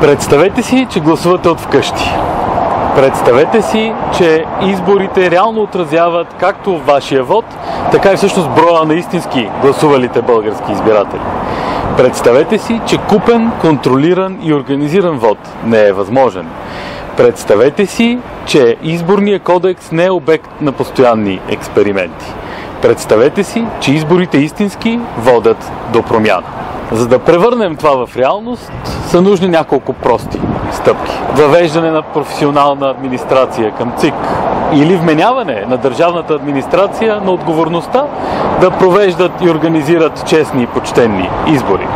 Представете си, че гласувате от вкъщи. Представете си, че изборите реално отразяват както вашия вод, така и всъщност броя на истински гласувалите български избиратели. Представете си, че купен, контролиран и организиран вод не е възможен. Представете си, че изборният кодекс не е обект на постоянни експерименти. Представете си, че изборите истински водят до промяна. За да превърнем това в реалност, са нужни няколко прости стъпки. Въвеждане на професионална администрация към ЦИК или вменяване на държавната администрация на отговорността да провеждат и организират честни и почтенни избори.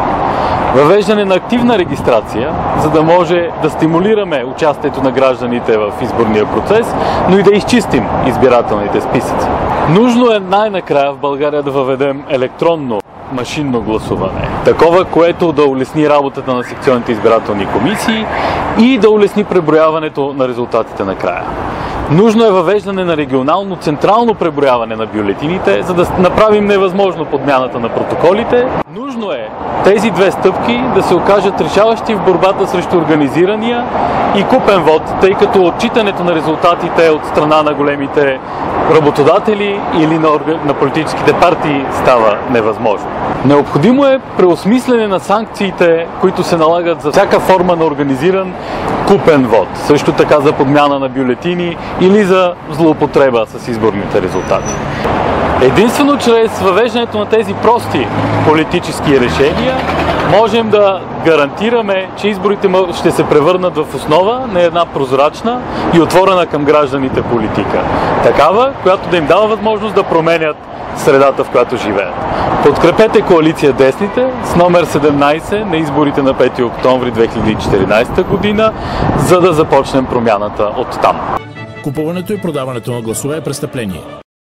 Въвеждане на активна регистрация, за да може да стимулираме участието на гражданите в изборния процес, но и да изчистим избирателните списъци. Нужно е най-накрая в България да въведем електронно машинно гласуване. Такова, което да улесни работата на секционните избирателни комисии и да улесни преброяването на резултатите накрая. Нужно е въвеждане на регионално централно преброяване на бюлетините, за да направим невъзможно подмяната на протоколите. Нужно е тези две стъпки да се окажат решаващи в борбата срещу организирания и купен вод, тъй като отчитането на резултатите от страна на големите работодатели или на политическите партии става невъзможно. Необходимо е преосмислене на санкциите, които се налагат за всяка форма на организиран купен вод. Също така за подмяна на бюлетини или за злоупотреба с изборните резултати. Единствено чрез въвеждането на тези прости политически решения можем да гарантираме, че изборите ще се превърнат в основа на една прозрачна и отворена към гражданите политика. Такава, която да им дава възможност да променят средата, в която живеят. Подкрепете коалиция Десните с номер 17 на изборите на 5 октомври 2014 година, за да започнем промяната от там. Купуването и продаването на гласове е престъпление.